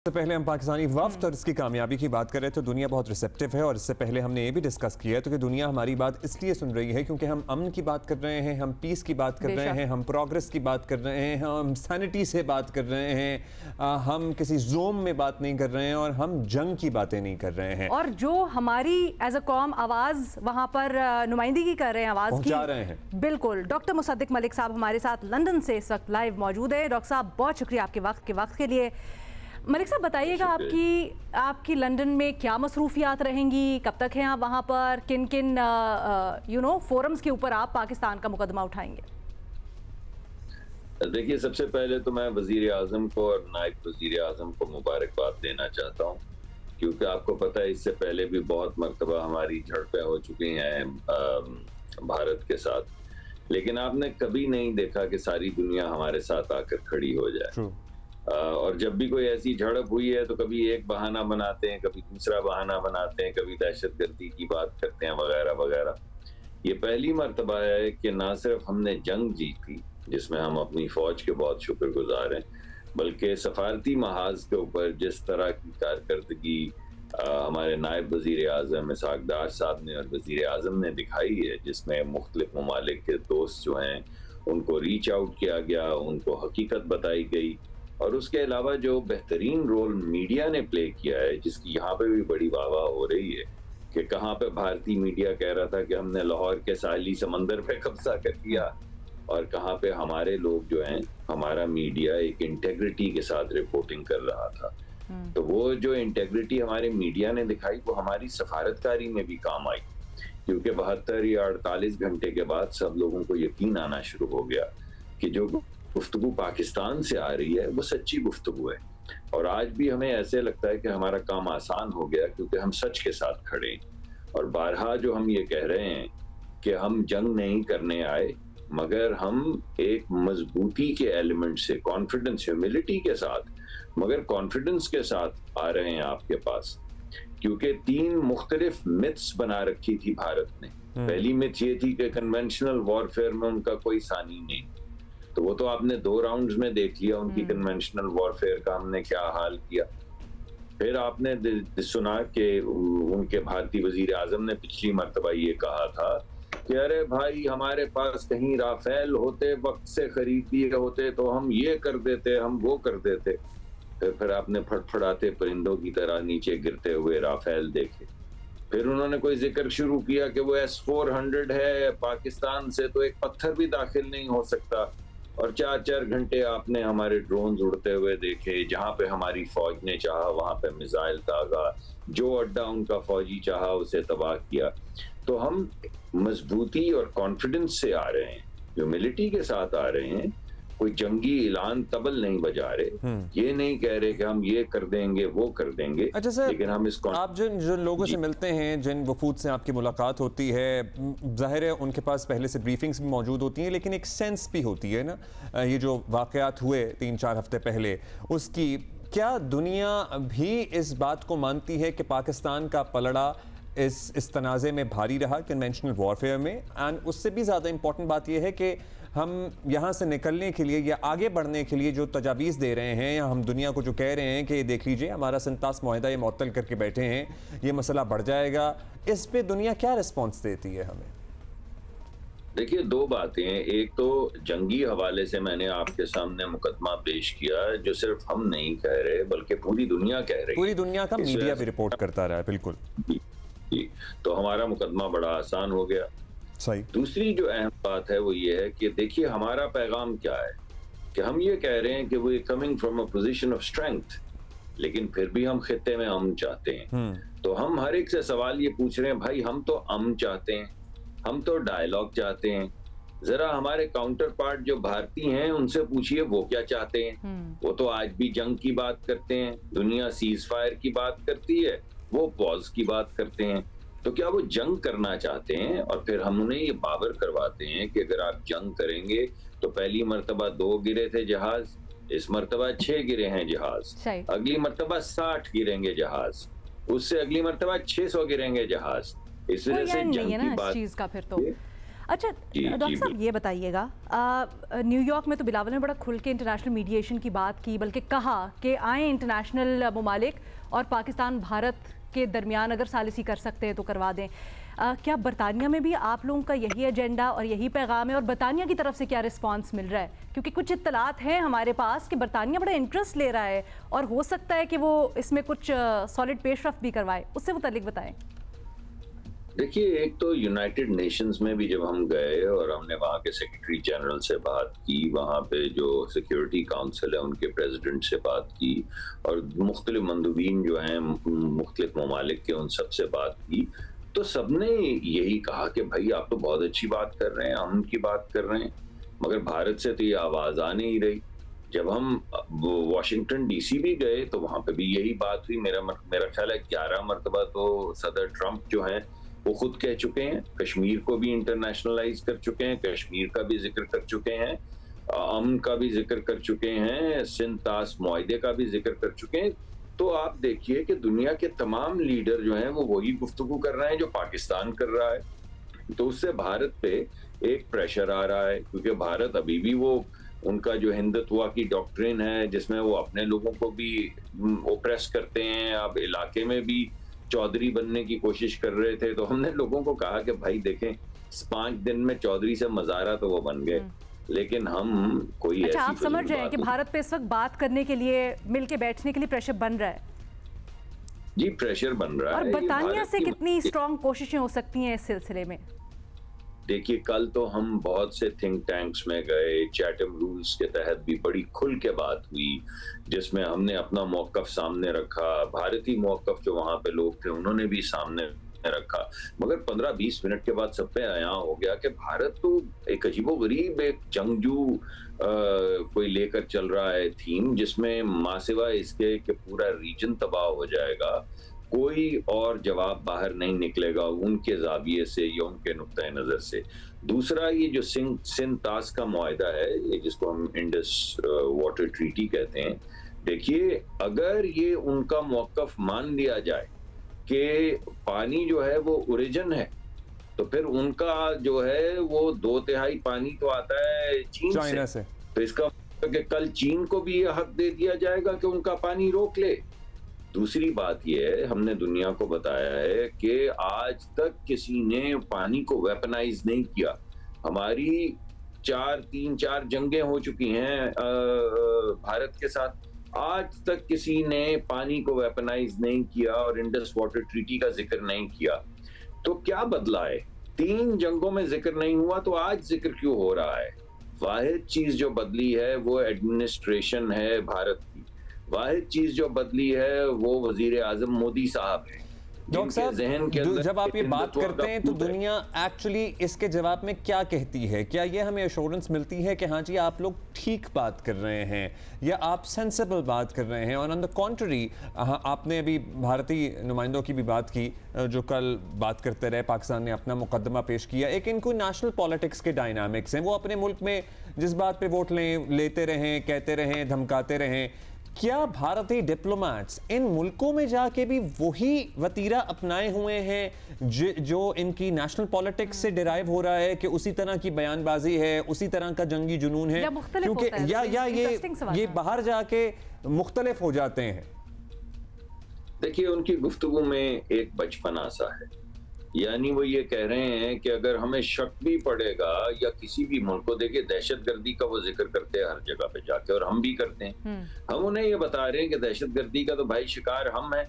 इससे पहले हम पाकिस्तानी वफ्द और इसकी कामयाबी की बात कर रहे थे। दुनिया बहुत रिसेप्टिव है और इससे पहले हमने ये भी डिस्कस किया है तो कि दुनिया हमारी बात इसलिए सुन रही है क्योंकि हम अमन की बात कर रहे हैं, हम पीस की बात कर रहे हैं, हम प्रोग्रेस की बात कर रहे हैं, हम सैनिटी से बात कर रहे हैं, हम किसी जोम में बात नहीं कर रहे हैं और हम जंग की बातें नहीं कर रहे हैं। और जो हमारी एज अ कौम आवाज़ वहाँ पर नुमाइंदगी कर रहे हैं, आवाज़ पहुंचा रहे हैं। बिल्कुल। डॉक्टर मुसद्दिक मलिक साहब हमारे साथ लंदन से इस वक्त लाइव मौजूद है। डॉक्टर साहब बहुत शुक्रिया आपके वक्त के लिए। मलिक साहब बताइएगा आपकी लंदन में क्या मसरूफियात रहेंगी, कब तक हैं आप वहाँ पर, किन किन फोरम्स के ऊपर आप पाकिस्तान का मुकदमा उठाएंगे? देखिए, सबसे पहले तो मैं वजीर आजम को और नायब वजीर आजम को मुबारकबाद देना चाहता हूँ, क्योंकि आपको पता है इससे पहले भी बहुत मरतबा हमारी झड़पें हो चुकी हैं भारत के साथ, लेकिन आपने कभी नहीं देखा कि सारी दुनिया हमारे साथ आकर खड़ी हो जाए। और जब भी कोई ऐसी झड़प हुई है तो कभी एक बहाना बनाते हैं, कभी दूसरा बहाना बनाते हैं, कभी दहशतगर्दी की बात करते हैं वगैरह वगैरह। ये पहली मर्तबा है कि ना सिर्फ हमने जंग जीती जिसमें हम अपनी फौज के बहुत शुक्रगुजार हैं, बल्कि सफारती महाज के ऊपर जिस तरह की कारकर्दगी हमारे नायब वजीर आजम इसहाक डार साहब ने और वजीर आजम ने दिखाई है, जिसमें मुख्तलिफ ममालिक के दोस्त जो हैं उनको रीच आउट किया गया, उनको हकीकत बताई गई, और उसके अलावा जो बेहतरीन रोल मीडिया ने प्ले किया है, जिसकी यहाँ पे भी बड़ी वाहवाह हो रही है कि कहाँ पे भारतीय मीडिया कह रहा था कि हमने लाहौर के साहिली समंदर पे कब्जा कर लिया, और कहाँ पे हमारे लोग जो हैं, हमारा मीडिया एक इंटेग्रिटी के साथ रिपोर्टिंग कर रहा था। तो वो जो इंटेग्रिटी हमारे मीडिया ने दिखाई वो हमारी सफारतकारी में भी काम आई, क्योंकि 72 या 48 घंटे के बाद सब लोगों को यकीन आना शुरू हो गया कि जो गुफ्तगू पाकिस्तान से आ रही है वो सच्ची गुफ्तगू है। और आज भी हमें ऐसे लगता है कि हमारा काम आसान हो गया क्योंकि हम सच के साथ खड़े हैं। और बारहा जो हम ये कह रहे हैं कि हम जंग नहीं करने आए, मगर हम एक मजबूती के एलिमेंट से, कॉन्फिडेंस, ह्यूमिलिटी के साथ, मगर कॉन्फिडेंस के साथ आ रहे हैं आपके पास, क्योंकि 3 मुख्तलिफ मिथ्स बना रखी थी भारत ने। पहली मिथ ये थी कि कन्वेंशनल वॉरफेयर में उनका कोई सानी नहीं, तो वो तो आपने 2 राउंड्स में देख लिया उनकी कन्वेंशनल वॉरफेयर का हमने क्या हाल किया। फिर आपने सुना कि उनके भारतीय वजीर आजम ने पिछली मर्तबा ये कहा था कि अरे भाई, हमारे पास कहीं राफेल होते, वक्त से खरीद दिए होते तो हम ये कर देते, हम वो कर देते। फिर आपने फड़फड़ाते परिंदों की तरह नीचे गिरते हुए राफेल देखे। फिर उन्होंने कोई जिक्र शुरू किया कि वो S-400 है, पाकिस्तान से तो एक पत्थर भी दाखिल नहीं हो सकता। और 4-4 घंटे आपने हमारे ड्रोन उड़ते हुए देखे, जहां पे हमारी फौज ने चाहा वहां पे मिसाइल दागा, जो अड्डा उनका फौजी चाहा उसे तबाह किया। तो हम मजबूती और कॉन्फिडेंस से आ रहे हैं, ह्यूमिलिटी के साथ आ रहे हैं, कोई जंगी ऐलान तबल नहीं बजा रहे, ये नहीं कह रहे कि हम ये कर देंगे वो कर देंगे। अच्छा सर, लेकिन हम इसको, आप जिन लोगों से मिलते हैं, जिन वफूद से आपकी मुलाकात होती है, जाहिर है उनके पास पहले से ब्रीफिंग्स भी मौजूद होती हैं, लेकिन एक सेंस भी होती है ना, ये जो वाक़यात हुए 3-4 हफ्ते पहले, उसकी क्या दुनिया भी इस बात को मानती है कि पाकिस्तान का पलड़ा इस तनाज़े में भारी रहा कन्वेंशनल वॉरफेयर में? एंड उससे भी ज़्यादा इंपॉर्टेंट बात यह है कि हम यहाँ से निकलने के लिए या आगे बढ़ने के लिए जो तजावीज़ दे रहे हैं, या हम दुनिया को जो कह रहे हैं कि देख लीजिए हमारा संतास मुआहदा ये मुअत्तल करके बैठे हैं, ये मसला बढ़ जाएगा, इस पे दुनिया क्या रिस्पॉन्स देती है हमें? देखिए, 2 बातें हैं। एक तो जंगी हवाले से मैंने आपके सामने मुकदमा पेश किया, जो सिर्फ हम नहीं कह रहे बल्कि पूरी दुनिया कह रही है, पूरी दुनिया का मीडिया भी रिपोर्ट करता रहा है। बिल्कुल, तो हमारा मुकदमा बड़ा आसान हो गया। सही। दूसरी जो अहम बात है वो ये है कि देखिए हमारा पैगाम क्या है, कि हम ये कह रहे हैं कि we coming from a position of strength, लेकिन फिर भी हम खित्ते में अमन चाहते हैं। तो हम हर एक से सवाल ये पूछ रहे हैं, भाई हम तो अमन चाहते हैं, हम तो डायलॉग चाहते हैं, जरा हमारे काउंटर पार्ट जो भारतीय हैं उनसे पूछिए वो क्या चाहते हैं। वो तो आज भी जंग की बात करते हैं, दुनिया सीज फायर की बात करती है, वो पॉज की बात करते हैं। तो क्या वो जंग करना चाहते हैं? और फिर हम उन्हें ये बावर करवाते हैं कि अगर आप जंग करेंगे तो पहली मर्तबा 2 गिरे थे जहाज, इस मर्तबा 6 गिरे हैं जहाज, अगली मर्तबा 60 गिरेंगे जहाज, उससे अगली मर्तबा 600 गिरेंगे जहाज। इस वजह से जंग की बात चीज का फिर तो अच्छा डॉक्टर साहब ये बताइएगा, न्यूयॉर्क में तो बिलावल ने बड़ा खुल के इंटरनेशनल मीडिएशन की बात की, बल्कि कहा कि आए इंटरनेशनल ममालिक और पाकिस्तान भारत के दरमियान अगर सालिसी कर सकते हैं तो करवा दें। क्या बरतानिया में भी आप लोगों का यही एजेंडा और यही पैगाम है, और बरतानिया की तरफ से क्या रिस्पांस मिल रहा है? क्योंकि कुछ इत्तलात हैं हमारे पास कि बरतानिया बड़ा इंटरेस्ट ले रहा है और हो सकता है कि वो इसमें कुछ सॉलिड पेशरफ्त भी करवाए, उससे मुतालिक बताएं। देखिए, एक तो यूनाइटेड नेशंस में भी जब हम गए और हमने वहाँ के सेक्रेटरी जनरल से बात की, वहाँ पे जो सिक्योरिटी काउंसिल है उनके प्रेसिडेंट से बात की, और मुख्तलिफ मंदूबीन जो हैं मुख्तलिफ ममालिक के, उन सब से बात की, तो सबने यही कहा कि भाई आप तो बहुत अच्छी बात कर रहे हैं, हम उनकी बात कर रहे हैं, मगर भारत से तो ये आवाज़ आ नहीं रही। जब हम वाशिंगटन डीसी भी गए तो वहाँ पे भी यही बात हुई। मेरा ख्याल है 11 मरतबा तो सदर ट्रंप जो हैं वो खुद कह चुके हैं, कश्मीर को भी इंटरनेशनलाइज कर चुके हैं, कश्मीर का भी जिक्र कर चुके हैं, अमन का भी जिक्र कर चुके हैं, सिंध तास मुआहदे का भी जिक्र कर चुके हैं। तो आप देखिए कि दुनिया के तमाम लीडर जो हैं वो वही गुफ्तगू कर रहे हैं जो पाकिस्तान कर रहा है। तो उससे भारत पे एक प्रेशर आ रहा है, क्योंकि भारत अभी भी वो उनका जो हिंदुत्व की डॉक्ट्रिन है जिसमें वो अपने लोगों को भी ओप्रेस करते हैं, अब इलाके में भी चौधरी बनने की कोशिश कर रहे थे। तो हमने लोगों को कहा कि भाई देखें, 5 दिन में चौधरी से मजारा तो वो बन गए, लेकिन हम कोई अच्छा, आप समझ रहे हैं कि भारत पे इस वक्त बात करने के लिए, मिलके बैठने के लिए प्रेशर बन रहा है? जी, प्रेशर बन रहा है। और बरतानिया से कितनी स्ट्रॉन्ग कोशिशें हो सकती हैं इस सिलसिले में? देखिए, कल तो हम बहुत से थिंक टैंक्स में गए, चैटम रूल्स के तहत भी बड़ी खुल के बात हुई, जिसमें हमने अपना मौकफ सामने रखा, भारतीय मौकफ जो वहां पे लोग थे उन्होंने भी सामने रखा, मगर 15-20 मिनट के बाद सब पे आया हो गया कि भारत तो एक अजीबोगरीब एक जंगजू कोई लेकर चल रहा है थीम, जिसमें मासिवा इसके कि पूरा रीजन तबाह हो जाएगा, कोई और जवाब बाहर नहीं निकलेगा उनके जाविये से या उनके नुक्ता नजर से। दूसरा, ये जो सिंध तास का मुआहदा है, ये जिसको हम इंडस वाटर ट्रीटी कहते हैं, देखिए अगर ये उनका मौकफ मान लिया जाए कि पानी जो है वो ओरिजिन है, तो फिर उनका जो है वो 2/3 पानी तो आता है चीन से। तो इसका मतलब कि कल चीन को भी ये हक दे दिया जाएगा कि उनका पानी रोक ले। दूसरी बात यह है, हमने दुनिया को बताया है कि आज तक किसी ने पानी को वेपनाइज नहीं किया। हमारी 3-4 जंगें हो चुकी हैं भारत के साथ, आज तक किसी ने पानी को वेपनाइज नहीं किया और इंडस वाटर ट्रीटी का जिक्र नहीं किया। तो क्या बदला है? 3 जंगों में जिक्र नहीं हुआ तो आज जिक्र क्यों हो रहा है? वाहिद चीज जो बदली है वो एडमिनिस्ट्रेशन है भारत की, वाहिद चीज जो बदली है वो वजीर आजम मोदी साहब है। डॉक्टर साहब, जब आप ये बात करते हैं तो दुनिया एक्चुअली इसके जवाब में क्या कहती है? क्या ये हमें एश्योरेंस मिलती है कि हाँ जी आप लोग ठीक बात कर रहे हैं या आप सेंसिबल बात कर रहे हैं? और ऑन द कॉन्ट्ररी, आपने अभी भारतीय नुमाइंदों की भी बात की जो कल बात करते रहे, पाकिस्तान ने अपना मुकदमा पेश किया। एक इनको नेशनल पॉलिटिक्स के डायनामिक्स हैं, वो अपने मुल्क में जिस बात पे वोट लेते रहें, कहते रहें, धमकाते रहें। क्या भारतीय डिप्लोमेट्स इन मुल्कों में जाके भी वही वतीरा अपनाए हुए हैं जो इनकी नेशनल पॉलिटिक्स से डिराइव हो रहा है, कि उसी तरह की बयानबाजी है, उसी तरह का जंगी जुनून है, क्योंकि या ये बाहर जाके मुख्तलिफ हो जाते हैं? देखिए, उनकी गुफ्तगू में एक बचपना सा है, यानी वो ये कह रहे हैं कि अगर हमें शक भी पड़ेगा या किसी भी मुल्क को, देखिए दहशतगर्दी का वो जिक्र करते हैं हर जगह पे जाके, और हम भी करते हैं। हम उन्हें ये बता रहे हैं कि दहशतगर्दी का तो भाई शिकार हम हैं।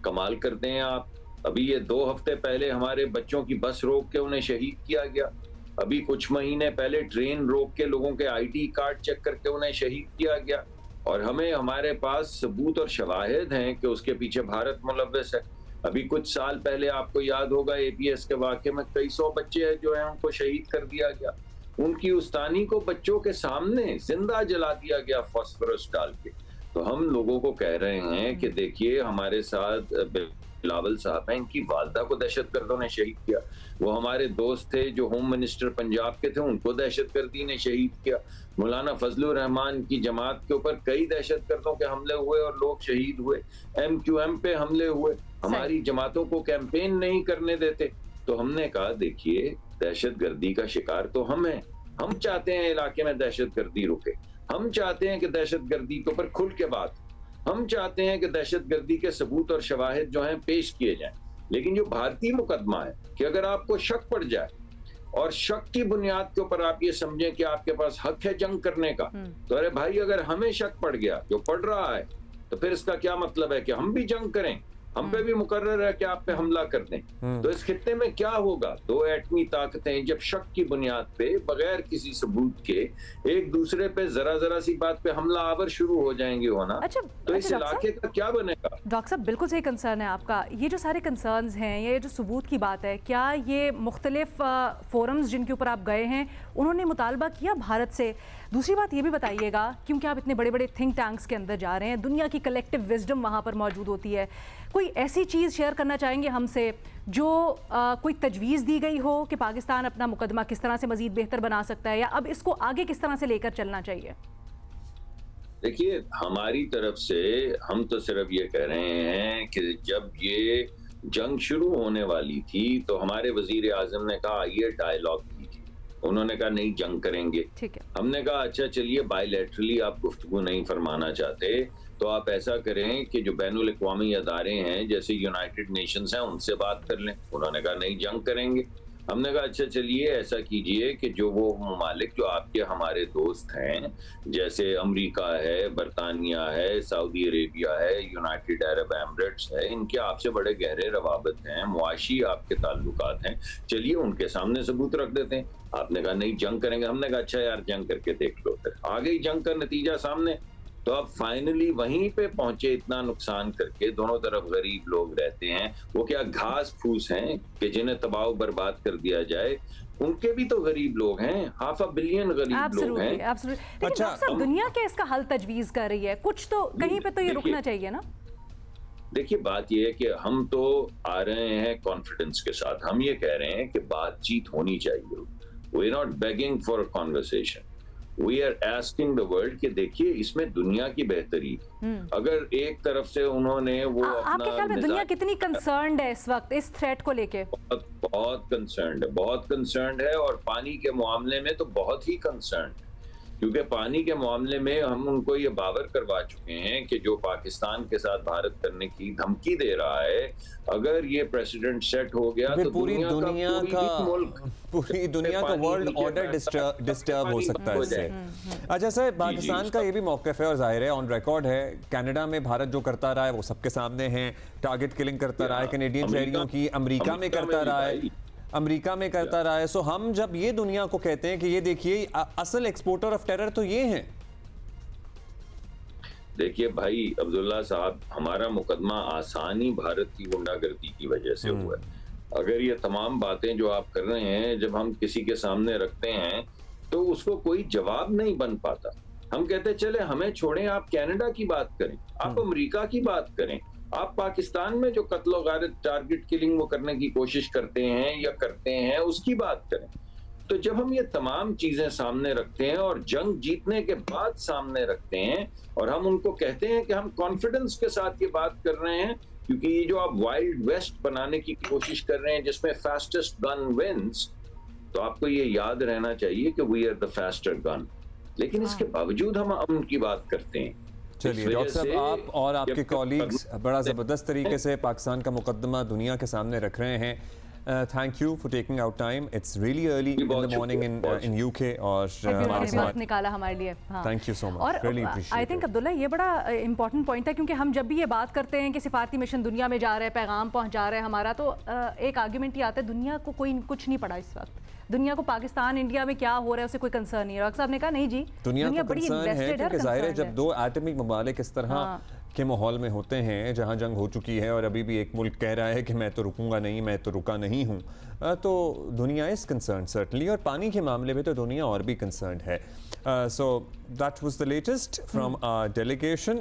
कमाल करते हैं आप। अभी ये 2 हफ्ते पहले हमारे बच्चों की बस रोक के उन्हें शहीद किया गया। अभी कुछ महीने पहले ट्रेन रोक के लोगों के ID कार्ड चेक करके उन्हें शहीद किया गया, और हमारे पास सबूत और शवाहिद हैं कि उसके पीछे भारत मुलव्वस है। अभी कुछ साल पहले आपको याद होगा APS के वाक़े में कई 100 बच्चे हैं जो हैं उनको शहीद कर दिया गया। उनकी उस्तानी को बच्चों के सामने जिंदा जला दिया गया फास्फोरस डाल के। तो हम लोगों को कह रहे हैं कि देखिए, हमारे साथ बिलावल साहब हैं, इनकी वालदा को दहशतगर्दों ने शहीद किया। वो हमारे दोस्त थे जो होम मिनिस्टर पंजाब के थे, उनको दहशतगर्दी ने शहीद किया। मौलाना फजलुर रहमान की जमात के ऊपर कई दहशतगर्दों के हमले हुए और लोग शहीद हुए। MQM पे हमले हुए, हमारी जमातों को कैंपेन नहीं करने देते। तो हमने कहा देखिए दहशतगर्दी का शिकार तो हम हैं, हम चाहते हैं इलाके में दहशतगर्दी रुके, हम चाहते हैं कि दहशतगर्दी के ऊपर खुल के बात, हम चाहते हैं कि दहशतगर्दी के सबूत और शवाहिद जो हैं पेश किए जाएं। लेकिन जो भारतीय मुकदमा है कि अगर आपको शक पड़ जाए और शक की बुनियाद के ऊपर आप ये समझें कि आपके पास हक है जंग करने का, तो अरे भाई अगर हमें शक पड़ गया, जो पड़ रहा है, तो फिर इसका क्या मतलब है कि हम भी जंग करें, हम पे भी मुकर्रर है कि आप पे हमला कर दें। तो इस खित्ते में क्या होगा, दो एटमी ताकतें जब शक की बुनियाद पे बगैर किसी सबूत के एक दूसरे पे जरा जरा सी बात पे हमला आवर शुरू हो जाएंगे होना। तो इस इलाके का क्या बनेगा? डॉक्टर साहब बिल्कुल सही कंसर्न है आपका। ये जो सारे कंसर्न्स हैं, ये जो सबूत की बात है, क्या ये मुख्तलिफ फोरम्स जिनके ऊपर आप गए हैं उन्होंने मुतालबा किया भारत से? दूसरी बात ये भी बताइएगा, क्योंकि आप इतने बड़े बड़े थिंक टैंक्स के अंदर जा रहे हैं, दुनिया की कलेक्टिव विजडम वहाँ पर मौजूद होती है, कोई ऐसी चीज़ शेयर करना चाहेंगे हमसे जो कोई तजवीज़ दी गई हो कि पाकिस्तान अपना मुकदमा किस तरह से मज़ीद बेहतर बना सकता है, या अब इसको आगे किस तरह से लेकर चलना चाहिए? देखिए, हमारी तरफ से हम तो सिर्फ ये कह रहे हैं कि जब ये जंग शुरू होने वाली थी तो हमारे वजीर आजम ने कहा ये डायलॉग कीजिए, उन्होंने कहा नहीं जंग करेंगे। ठीक है। हमने कहा अच्छा चलिए बायलैटरली आप गुफ्तगू नहीं फरमाना चाहते तो आप ऐसा करें कि जो बैनुल अक़वामी अदारे हैं जैसे यूनाइटेड नेशंस हैं उनसे बात कर लें। उन्होंने कहा नहीं जंग करेंगे। हमने कहा अच्छा चलिए ऐसा कीजिए कि जो वो ममालिक जो आपके हमारे दोस्त हैं जैसे अमेरिका है, बरतानिया है, सऊदी अरेबिया है, यूनाइटेड अरब एमिरेट्स है, इनके आपसे बड़े गहरे रवाबत हैं, मुआशी आपके ताल्लुकात हैं, चलिए उनके सामने सबूत रख देते हैं। आपने कहा नहीं जंग करेंगे। हमने कहा अच्छा यार जंग करके देख लो। फिर आ गई जंग का नतीजा सामने। तो अब फाइनली वहीं पे पहुंचे, इतना नुकसान करके, दोनों तरफ गरीब लोग रहते हैं, वो क्या घास फूस हैं कि जिन्हें तबाह बर्बाद कर दिया जाए, उनके भी तो गरीब लोग हैं, 500 मिलियन गरीब लोग हैं। लेकिन अच्छा, दुनिया क्या इसका हल तजवीज कर रही है? कुछ तो कहीं पे तो ये रुकना चाहिए ना? देखिए बात ये है कि हम तो आ रहे हैं कॉन्फिडेंस के साथ, हम ये कह रहे हैं कि बातचीत होनी चाहिए। We are not begging for a conversation, we are asking the world कि देखिए इसमें दुनिया की बेहतरी। अगर एक तरफ से उन्होंने वो आपके ख्याल में दुनिया कितनी कंसर्न्ड है इस वक्त इस थ्रेट को लेके? बहुत कंसर्न्ड है, बहुत कंसर्न्ड है, और पानी के मामले में तो बहुत ही कंसर्न्ड है, क्योंकि पानी के मामले में हम उनको ये बावर करवा चुके हैं कि जो पाकिस्तान के साथ भारत करने की धमकी दे रहा है, अगर ये प्रेसिडेंट सेट हो गया तो पूरी दुनिया का वर्ल्ड ऑर्डर डिस्टर्ब हो सकता है इससे। अच्छा सर, पाकिस्तान का ये भी मौक़िफ़ है और जाहिर है ऑन रिकॉर्ड है, कनाडा में भारत जो करता रहा है वो सबके सामने है, टारगेट किलिंग करता रहा है कैनेडियन शहरियों की, अमेरिका में करता रहा है, सो हम जब ये दुनिया को कहते हैं कि ये देखिए असल एक्सपोर्टर ऑफ टेरर तो ये हैं। देखिए भाई अब्दुल्ला साहब, हमारा मुकदमा आसानी भारत की गुंडागर्दी की वजह से हुआ है। अगर ये तमाम बातें जो आप कर रहे हैं जब हम किसी के सामने रखते हैं तो उसको कोई जवाब नहीं बन पाता। हम कहते चले हमें छोड़ें, आप कनाडा की बात करें, आप अमेरिका की बात करें, आप पाकिस्तान में जो कत्ल गारत टारगेट किलिंग वो करने की कोशिश करते हैं या करते हैं उसकी बात करें। तो जब हम ये तमाम चीजें सामने रखते हैं और जंग जीतने के बाद सामने रखते हैं और हम उनको कहते हैं कि हम कॉन्फिडेंस के साथ ये बात कर रहे हैं, क्योंकि ये जो आप वाइल्ड वेस्ट बनाने की कोशिश कर रहे हैं जिसमें फास्टेस्ट गन विंस, तो आपको ये याद रहना चाहिए कि we are the faster gun, लेकिन इसके बावजूद हम अमन की बात करते हैं। चलिए डॉक्टर साहब, आप और आपके कॉलीग्स बड़ा ज़बरदस्त तरीके से पाकिस्तान का मुकदमा दुनिया के सामने रख रहे हैं। Thank you for taking out time, it's really early in the morning in UK, और वक्त निकाला हमारे लिए। Thank you so much, really appreciate. I think Abdullah ये बड़ा इंपॉर्टेंट पॉइंट है, क्योंकि हम जब भी ये बात करते हैं कि सिफारती मिशन दुनिया में जा रहा है, पैगाम पहुंचा रहा है हमारा, तो एक आर्ग्यूमेंट ये आता है दुनिया को कोई कुछ नहीं पड़ा इस वक्त, दुनिया को पाकिस्तान इंडिया में क्या हो रहा है उसे कोई कंसर्न नहीं है। डॉक्टर साहब ने कहा नहीं जी, दुनिया बड़ी इन्वेस्टेड है, जाहिर है जब दो एटॉमिक ममालिक इस तरह के माहौल में होते हैं जहां जंग हो चुकी है और अभी भी एक मुल्क कह रहा है कि मैं तो रुकूंगा नहीं, मैं तो रुका नहीं हूं, तो दुनिया इज कंसर्न सर्टनली, और पानी के मामले में तो दुनिया और भी कंसर्न है। So that was the latest from our delegation.